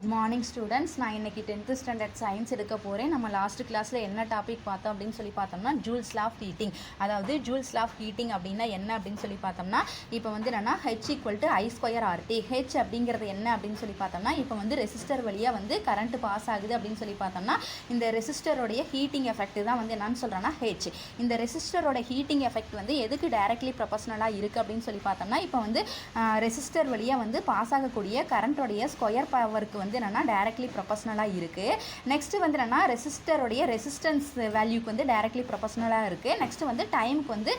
Good morning students. நான் இன்றைக்கி 10th standard science எடுக்க போகிறேன். நம்ம லாஸ்ட் கிளாஸில் என்ன டாபிக் பார்த்தோம் அப்படின்னு சொல்லி பார்த்தோம்னா ஜூல்ஸ் லா ஆஃப் ஹீட்டிங். அதாவது ஜூல்ஸ் லா ஆஃப் ஹீட்டிங் அப்படின்னா என்ன அப்படின்னு சொல்லி பார்த்தோம்னா இப்போ வந்து என்னென்னா H = I²RT. ஹெச் அப்படிங்கிறது என்ன அப்படின்னு சொல்லி பார்த்தோம்னா இப்போ வந்து ரெசிஸ்டர் வழியாக வந்து கரண்ட் பாஸ் ஆகுது அப்படின்னு சொல்லி பார்த்தோம்னா இந்த ரெசிஸ்டரோடைய ஹீட்டிங் எஃபெக்ட் தான் வந்து என்னன்னு சொல்கிறேன்னா ஹெச். இந்த ரெசிஸ்டரோட ஹீட்டிங் எஃபெக்ட் வந்து எதுக்கு டைரக்ட்லி ப்ரொபோஷனலாக இருக்குது அப்படின்னு சொல்லி பார்த்தோம்னா இப்போ வந்து ரெசிஸ்டர் வழியாக வந்து பாஸ் ஆகக்கூடிய கரண்ட்டோடைய ஸ்கொயர் பவருக்கு வந்து என்னென்னா டைரக்ட்லி ப்ரொபோஷனலாக இருக்குது. நெக்ஸ்ட்டு வந்து என்னென்னா ரெசிஸ்டருடைய ரெசிஸ்டன்ஸ் வேல்யூக்கு வந்து டைரக்ட்லி ப்ரொபோஷனலாக இருக்குது. நெக்ஸ்ட்டு வந்து டைமுக்கு வந்து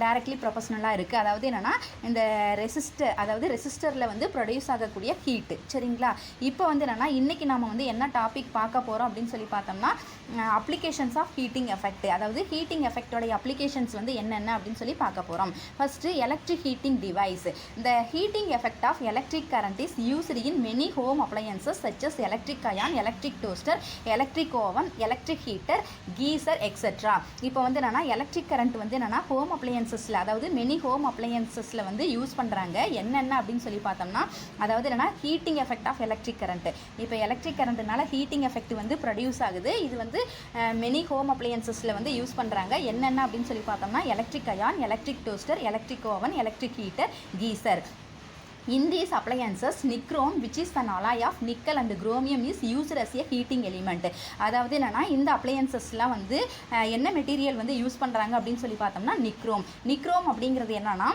டைரக்ட்லி ப்ரொபோஷனலாக இருக்குது. அதாவது என்னென்னா இந்த ரெசிஸ்டரில் வந்து ப்ரொடியூஸ் ஆகக்கூடிய ஹீட்டு. சரிங்களா? இப்போ வந்து என்னென்னா இன்றைக்கி நம்ம வந்து என்ன டாபிக் பார்க்க போகிறோம் அப்படின்னு சொல்லி பார்த்தோம்னா அப்ளிகேஷன்ஸ் ஆஃப் ஹீட்டிங் எஃபெக்ட். அதாவது ஹீட்டிங் எஃபெக்டோடைய அப்ளிகேஷன்ஸ் வந்து என்னென்ன அப்படின்னு சொல்லி பார்க்க போகிறோம். First electric heating device. The heating effect of electric current is used in many home appliances such as electric iron, electric toaster, electric oven, electric heater, geyser, etc. இப்போ வந்து என்னன்னா எலக்ட்ரிக் கரண்ட் வந்து என்னன்னா ஹோம் அப்ளையன்சஸில், அதாவது many home அப்ளையன்சஸில் வந்து use பண்ணுறாங்க. என்னென்ன அப்படின்னு சொல்லி பார்த்தோம்னா அதாவது என்னன்னா heating effect of electric current. இப்போ எலக்ட்ரிக் கரண்ட்னால ஹீட்டிங் எஃபெக்ட் வந்து ப்ரொடியூஸ் ஆகுது. இது வந்து மெனி ஹோம் அப்ளையன்சஸில் வந்து யூஸ் பண்ணுறாங்க. என்னென்ன அப்படின்னு சொல்லி பார்த்தோம்னா electric iron, electric toaster, electric oven, electric heater, geyser. In these appliances, nichrome, which is an alloy of nickel and chromium, is used as a heating element. அதாவது என்னன்னா இந்த அப்ளையன்சஸ்லாம் வந்து என்ன மெட்டீரியல் வந்து யூஸ் பண்ணுறாங்க அப்படின்னு சொல்லி பார்த்தோம்னா நிக்ரோம். நிக்ரோம் அப்படிங்கிறது என்னன்னா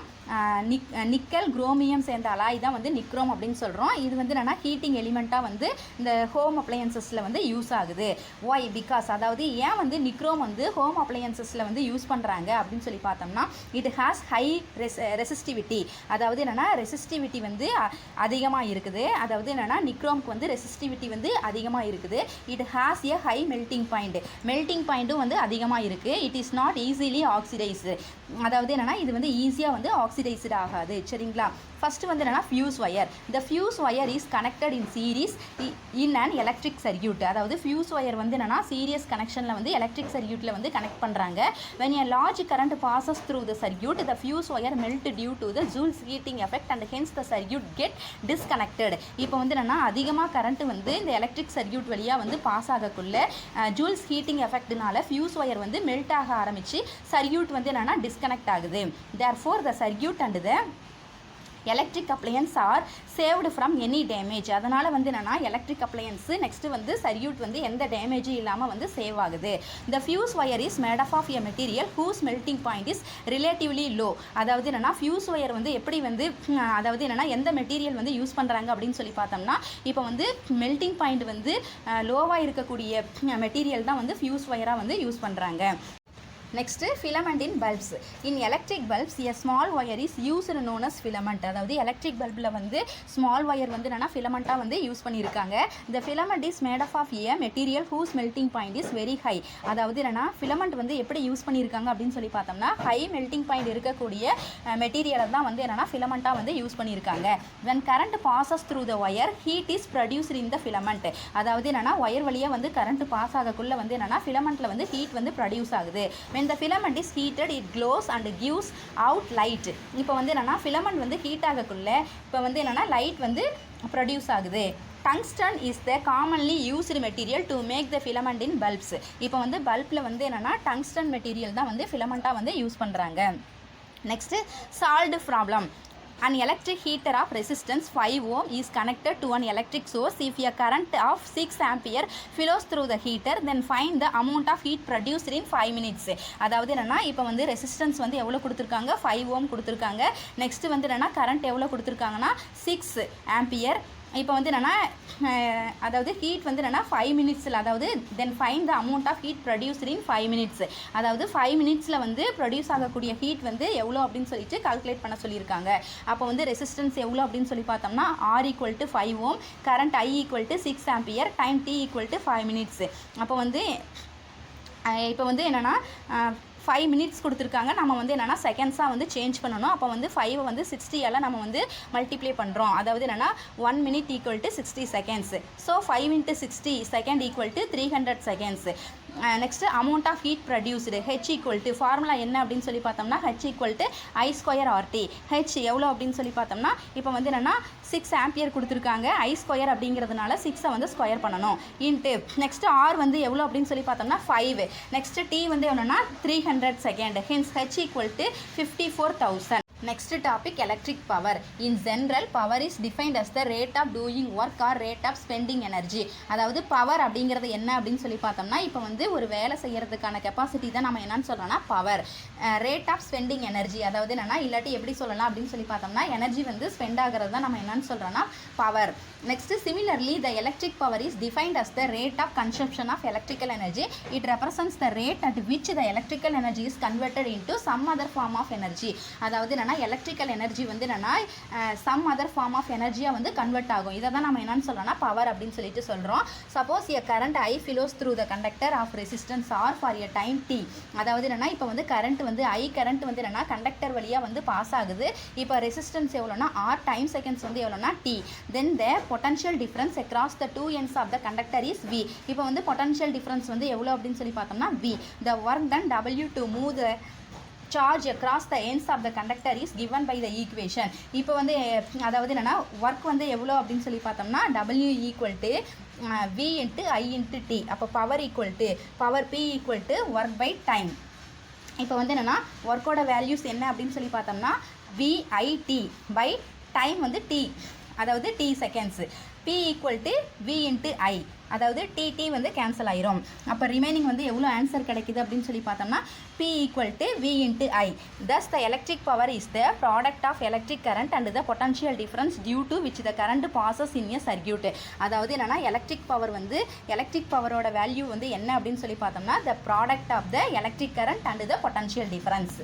நிக்கல் குரோமியம் சேர்ந்த அலாய் தான் வந்து நிக்ரோம் அப்படின்னு சொல்கிறோம். இது வந்து என்னென்னா ஹீட்டிங் எலிமெண்ட்டாக வந்து இந்த ஹோம் அப்ளையன்சஸில் வந்து யூஸ் ஆகுது. ஒய்? பிகாஸ் அதாவது ஏன் வந்து நிக்ரோம் வந்து ஹோம் அப்ளையன்சஸில் வந்து யூஸ் பண்ணுறாங்க அப்படின்னு சொல்லி பார்த்தோம்னா இட் ஹேஸ் ஹை ரெசிஸ்டிவிட்டி. அதாவது என்னென்னா ரெசிஸ்டிவிட்டி வந்து அதிகமாக இருக்குது. அதாவது என்னென்னா நிக்ரோம்க்கு வந்து ரெசிஸ்டிவிட்டி வந்து அதிகமாக இருக்குது. It has a high melting point. Melting பாயிண்ட்டும் வந்து அதிகமாக இருக்குது. It is not easily oxidised. அதாவது என்னென்னா இது வந்து ஈஸியாக வந்து ஆக்சிடைஸ்டு ஆகாது. சரிங்களா? ஃபஸ்ட்டு வந்து என்னென்னா fuse wire. The fuse wire is connected in series in and electric circuit. அதாவது ஃபியூஸ் ஒயர் வந்து என்னென்னா சீரியஸ் கனெக்ஷனில் வந்து எலக்ட்ரிக் சர்க்யூட்டில் வந்து கனெக்ட் பண்ணுறாங்க. when a large current passes through the circuit, the fuse wire melt due to the Joule's heating effect and hence the circuit get disconnected. இப்போ வந்து என்னென்னா அதிகமாக கரண்ட் வந்து இந்த எலக்ட்ரிக் சர்க்யூட் வழியாக வந்து பாஸ் ஆகக்குள்ள ஜூல்ஸ் ஹீட்டிங் எஃபெக்ட்னால ஃபியூஸ் ஒயர் வந்து மெல்ட் ஆக ஆரம்பித்து சர்க்யூட் வந்து என்னென்னா டிஸ்கனெக்ட் ஆகுது. therefore the circuit and the electric appliances are saved from any damage. அதனால் வந்து என்னென்னா எலக்ட்ரிக் அப்ளையன்ஸு நெக்ஸ்ட்டு வந்து சர்க்யூட் வந்து எந்த டேமேஜும் இல்லாமல் வந்து சேவ் ஆகுது. The fuse wire is made of a material whose melting point is relatively low. அதாவது என்னென்னா ஃபியூஸ் ஒயர் வந்து எப்படி வந்து அதாவது என்னென்னா எந்த மெட்டீரியல் வந்து யூஸ் பண்ணுறாங்க அப்படின்னு சொல்லி பார்த்தோம்னா இப்போ வந்து மெல்டிங் பாயிண்ட் வந்து லோவாக இருக்கக்கூடிய மெட்டீரியல் தான் வந்து ஃபியூஸ் ஒயராக வந்து யூஸ் பண்ணுறாங்க. Next filament in bulbs. In electric bulbs a small wire is used known as filament. அதாவது எலக்ட்ரிக் பல்பில் வந்து ஸ்மால் ஒயர் வந்து என்னென்னா ஃபிலமெண்ட்டாக வந்து யூஸ் பண்ணியிருக்காங்க. இந்த filament is made of a material whose melting point is very high. அதாவது என்னென்னா ஃபிலமெண்ட் வந்து எப்படி யூஸ் பண்ணியிருக்காங்க அப்படின்னு சொல்லி பார்த்தோம்னா ஹை மெல்டிங் பாயிண்ட் இருக்கக்கூடிய மெட்டீரியலை தான் வந்து என்னென்னா ஃபிலமெண்ட்டாக வந்து யூஸ் பண்ணியிருக்காங்க. when current passes through the wire, heat is produced in the filament. அதாவது என்னென்னா ஒயர் வழியாக வந்து கரண்ட் பாஸ் ஆகக்குள்ளே வந்து என்னென்னா ஃபிலமெண்ட்டில் வந்து ஹீட் வந்து ப்ரொடியூஸ் ஆகுது. when the filament is heated, it glows and gives out light. இப்போ வந்து என்னென்னா ஃபிலமெண்ட் வந்து ஹீட் ஆகக்குள்ள இப்போ வந்து என்னென்னா லைட் வந்து ப்ரொடியூஸ் ஆகுது. Tungsten is the commonly used material to make the filament in bulbs. இப்போ வந்து பல்பில் வந்து என்னென்னா டங்ஸ்டன் மெட்டீரியல் தான் வந்து ஃபிலமெண்ட்டாக வந்து யூஸ் பண்ணுறாங்க. Next solved problem. An electric heater of resistance 5 ohm is connected to an electric source. If a current of 6 ampere flows through the heater, then find the amount of heat produced in 5 minutes. அதாவது என்னென்னா இப்போ வந்து resistance வந்து எவ்வளோ கொடுத்துருக்காங்க? 5 ohm கொடுத்துருக்காங்க. Next வந்து என்னென்னா கரண்ட் எவ்வளோ கொடுத்துருக்காங்கன்னா 6 ampere. இப்போ வந்து என்னென்னா அதாவது ஹீட் வந்து என்னென்னா 5 மினிட்ஸில், அதாவது then find the amount of heat produced in 5 minutes. அதாவது 5 மினிட்ஸில் வந்து ப்ரொடியூஸ் ஆகக்கூடிய ஹீட் வந்து எவ்வளோ அப்படின்னு சொல்லிட்டு கால்குலேட் பண்ண சொல்லியிருக்காங்க. அப்போ வந்து ரெசிஸ்டன்ஸ் எவ்வளோ அப்படின்னு சொல்லி பார்த்தோம்னா R = 5 ohm, current I = 6 ampere, time T = 5 minutes. அப்போ வந்து இப்போ வந்து என்னென்னா 5 மினிட்ஸ் கொடுத்துருக்காங்க. நம்ம வந்து என்னென்னா செகண்ட்ஸாக வந்து சேஞ்ச் பண்ணணும். அப்போ வந்து 5 வந்து 60ஆல் நம்ம வந்து மல்டிப்ளை பண்ணுறோம். அதாவது என்னென்னா 1 minute = 60 seconds. So 5 × 60 second = 300 seconds. Next amount of heat produced H equal to formula என்ன அப்படின்னு சொல்லி பார்த்தோம்னா H equal to I square RT. H எவ்வளோ அப்படின்னு சொல்லி பார்த்தோம்னா இப்போ வந்து என்னென்னா 6 ஆம்பியர் கொடுத்துருக்காங்க. ஐ ஸ்கொயர் அப்படிங்கிறதுனால 6 வந்து ஸ்கொயர் பண்ணணும் இன்ட்டு நெக்ஸ்ட் ஆர் வந்து எவ்வளோ அப்படின்னு சொல்லி பார்த்தோம்னா 5. நெக்ஸ்ட் டி வந்து எவ்வளோனா 300 second. Hence H equal to 54,000. Next topic electric power. In general, power is defined as the rate of doing work or rate of spending energy. அதாவது power அப்படிங்கிறது என்ன அப்படின்னு சொல்லி பார்த்தோம்னா இப்போ வந்து ஒரு வேலை செய்யறதுக்கான கெப்பாசிட்டி தான் நம்ம என்னன்னு சொல்கிறோம்னா power. Rate of spending energy அதாவது என்னென்னா இல்லாட்டி எப்படி சொல்லலாம் அப்படின்னு சொல்லி பார்த்தோம்னா எனர்ஜி வந்து ஸ்பெண்ட் ஆகிறது தான் நம்ம என்னன்னு சொல்கிறோம்னா power. Next similarly the electric power is defined as the rate of consumption of electrical energy. It represents the rate at which the electrical energy is converted into some other form of energy. அதாவது என்னென்னா electrical energy வந்து என்னென்னா some other form of எனர்ஜியாக வந்து convert ஆகும். இதை தான் நம்ம என்னன்னு சொல்கிறோம்னா பவர் அப்படின்னு சொல்லிட்டு சொல்கிறோம். Suppose a current I flows through the conductor of resistance R for a time T. அதாவது என்னென்னா இப்போ வந்து கரண்ட் வந்து ஐ கரண்ட் வந்து என்னென்னா கண்டக்டர் வழியாக வந்து பாஸ் ஆகுது. இப்போ ரெசிஸ்டன்ஸ் எவ்வளோனா ஆர் டைம் செகண்ட்ஸ் வந்து எவ்வளோனா T. Then the potential difference across the two ends of the conductor is V. இப்போ வந்து பொட்டன்ஷியல் டிஃப்ரென்ஸ் வந்து எவ்வளோ அப்படின்னு சொல்லி பார்த்தோம்னா V. The work done W to move the charge across the ends of the conductor is given by the equation. இப்போ வந்து அதாவது என்னென்னா ஒர்க் வந்து எவ்வளோ அப்படின்னு சொல்லி பார்த்தோம்னா W equal to V into I into T. அப்போ power equal to power P equal to work by time. இப்போ வந்து என்னென்னா ஒர்க்கோட வேல்யூஸ் என்ன அப்படின்னு சொல்லி பார்த்தோம்னா VIT பை டைம் வந்து T அதாவது T seconds. P equal to V into I அதாவது TT வந்து கேன்சல் ஆயிரும். அப்போ ரிமைனிங் வந்து எவ்வளோ ஆன்சர் கிடைக்குது அப்படின்னு சொல்லி பார்த்தோம்னா P equal to V into I. Thus the electric power is the product of electric current and the potential difference due to which the current passes in a circuit. அதாவது என்னென்னா electric power வந்து electric பவரோட value வந்து என்ன அப்படின்னு சொல்லி பார்த்தோம்னா the product of the electric current and the potential difference.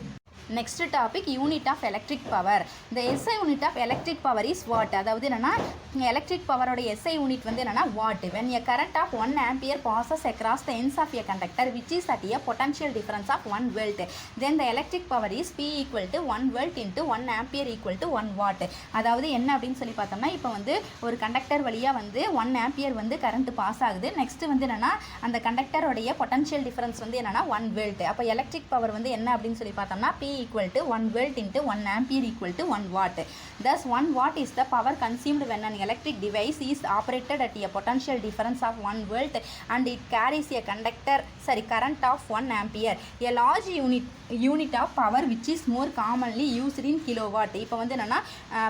Next topic unit of electric power. The SI unit of electric power is watt. அதாவது என்னன்னா electric power ஓட SI unit வந்து என்னன்னா watt. When a current of 1 ampere passes across the ends of a conductor which is at a potential difference of 1 volt, then the electric power is P equal to 1 volt into 1 ampere equal to 1 watt. அதாவது என்ன அப்படின்னு சொல்லி பார்த்தோம்னா இப்போ வந்து ஒரு conductor வழியாக வந்து 1 ampere வந்து கரண்ட் பாஸ் ஆகுது. நெக்ஸ்ட் வந்து என்னன்னா அந்த கண்டக்டரோடைய பொட்டன்ஷியல் டிஃபரன்ஸ் வந்து என்னன்னா 1 volt. அப்போ எலக்ட்ரிக் பவர் வந்து என்ன அப்படின்னு சொல்லி பார்த்தோம்னா P equal to 1 volt into 1 ampere equal to 1 watt. Thus 1 watt is the power consumed when an electric device is operated at a potential difference of 1 volt and it carries a current of 1 ampere. A large unit of power which is more commonly used in kilowatt. இப்போ வந்து என்னன்னா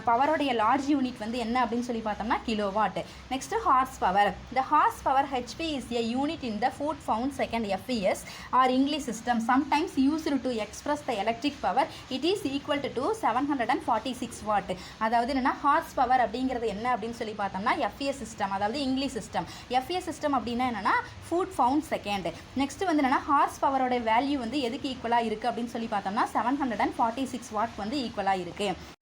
பவரோடைய large unit வந்து என்ன அப்படின்னு சொல்லி பார்த்தோம்னா kilowatt. Next horse power. The horse power HP is a unit in the foot pound second FES or English system, sometimes used to express the electric power. It is equal to 746 watt. அதாவது என்னன்னா horse power அப்படிங்கிறது என்ன அப்படின்னு சொல்லி பார்த்தோம்னா FES system அதாவது English system. FES system அப்படின்னா என்னன்னா ஃபுட் பவுண்ட் செகண்ட். நெக்ஸ்ட் வந்து என்னன்னா ஹார்ஸ் பவரோட வேல்யூ வந்து எதுக்கு ஈக்குவலாக இருக்குது அப்படின்னு சொல்லி பார்த்தோம்னா 746 வாட் வந்து ஈக்குவலாக இருக்குது.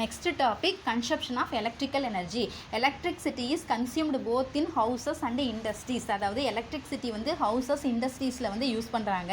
Next topic consumption of electrical energy. Electricity is consumed both in houses and industries. அதாவது electricity வந்து houses industries-ல வந்து யூஸ் பண்ணுறாங்க.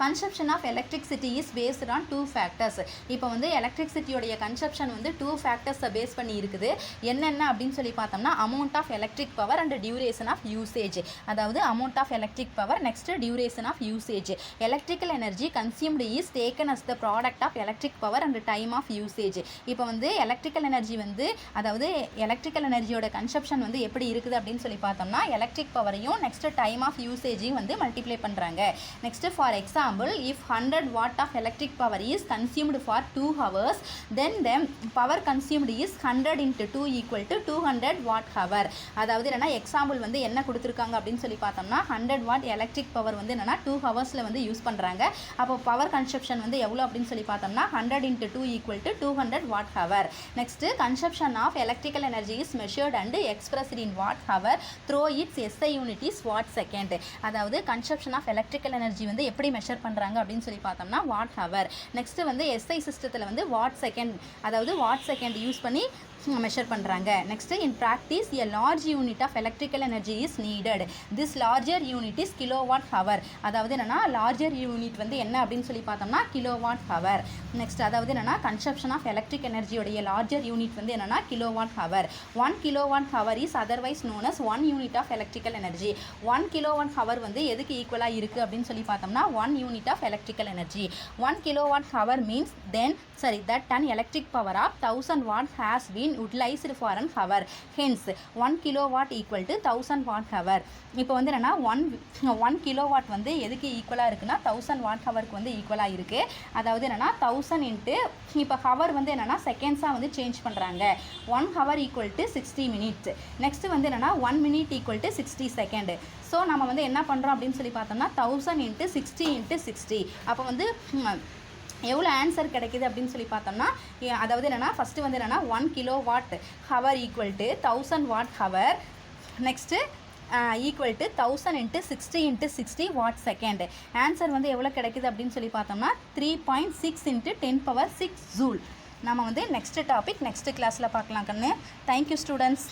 Consumption of electricity is based on 2 factors. இப்போ வந்து electricity-உடைய consumption வந்து 2 factors-அ பேஸ் பண்ணி இருக்குது. என்னென்ன அப்படின்னு சொல்லி பார்த்தோம்னா amount of electric power and duration of usage. அதாவது amount of electric power next duration of usage. Electrical energy consumed is taken as the product of electric power and time of usage. இப்போ வந்து electrical energy வந்து அதாவது electrical எனர்ஜியோட consumption வந்து எப்படி இருக்குது அப்படின்னு சொல்லி பார்த்தோம்னா எலக்ட்ரிக் பவரையும் நெக்ஸ்ட் டைம் ஆஃப் யூசேஜையும் வந்து மல்டிப்ளை பண்ணுறாங்க. Next for example if 100 watt of electric power is consumed for 2 hours then power consumed is 100 into 2 equal to 200 watt hour. அதாவது என்னன்னா எக்ஸாம்பிள் வந்து என்ன கொடுத்துருக்காங்க அப்படின்னு சொல்லி பார்த்தோம்னா 100 watt எலக்ட்ரிக் பவர் வந்து என்னன்னா 2 hours-ல வந்து யூஸ் பண்ணுறாங்க. அப்போ பவர் கன்சப்ஷன் வந்து எவ்வளோ அப்படின்னு சொல்லி பார்த்தோம்னா 100 into 2 equal to 200 watt hour. Next, consumption of electrical energy is measured and expressed in watt hour through its SI unit is watt second. அதாவது consumption of electrical energy வந்து எப்படி மெஷர் பண்ணுறாங்க அப்படின்னு சொல்லி பார்த்தோம்னா watt hour. நெக்ஸ்ட் வந்து SI சிஸ்டத்தில் வந்து watt second அதாவது watt second யூஸ் பண்ணி மெஷர் பண்ணுறாங்க. Next in practice a large unit of electrical energy is needed. This larger unit is kilowatt hour. அதாவது என்னென்னா லார்ஜர் யூனிட் வந்து என்ன அப்படின்னு சொல்லி பார்த்தோம்னா கிலோவாட் ஹவர். நெக்ஸ்ட் அதாவது என்னென்னா கன்சப்ஷன் ஆஃப் எலக்ட்ரிக் எனர்ஜியோடைய லார்ஜர் யூனிட் வந்து என்னென்னா kilowatt hour. 1 kilowatt hour is otherwise known as 1 unit of electrical energy. 1 kilowatt hour வந்து எதுக்கு ஈக்குவலாக இருக்குது அப்படின்னு சொல்லி பார்த்தோம்னா 1 unit of electrical energy. 1 kilowatt hour means that an electric power of 1000 watt has been utilized for an hour. Hence 1 kilowatt equal to 1000 watt hour. இப்போ வந்து என்னன்னா 1 kilowatt வந்து எதுக்கு ஈக்குவலாக இருக்குன்னா 1000 watt hourக்கு வந்து ஈக்குவலாக இருக்குது. அதாவது என்னன்னா 1000 இன்ட்டு இப்போ ஹவர் வந்து என்னென்னா செகண்ட்ஸாக வந்து சேஞ்ச் பண்ணுறாங்க. 1 hour equal to 60 minutes. Next வந்து என்னென்னா 1 minute equal to 60 second. So நம்ம வந்து என்ன பண்ணுறோம் அப்படின்னு சொல்லி பார்த்தோம்னா 1000 × 60 × 60. அப்போ வந்து எவ்வளோ ஆன்சர் கிடைக்கிது அப்படின்னு சொல்லி பார்த்தோம்னா அதாவது என்னென்னா ஃபஸ்ட்டு வந்து என்னென்னா 1 kilowatt hour equal to 1000 watt hour. Next equal to 1000 × 60 × 60 watt second. Answer வந்து எவ்வளோ கிடைக்குது அப்படின்னு சொல்லி பார்த்தோம்னா 3.6 × 10⁶ ஜூல். நம்ம வந்து நெக்ஸ்ட் டாபிக் நெக்ஸ்ட் கிளாஸில் பார்க்கலாம் கண்ணு. Thank you students.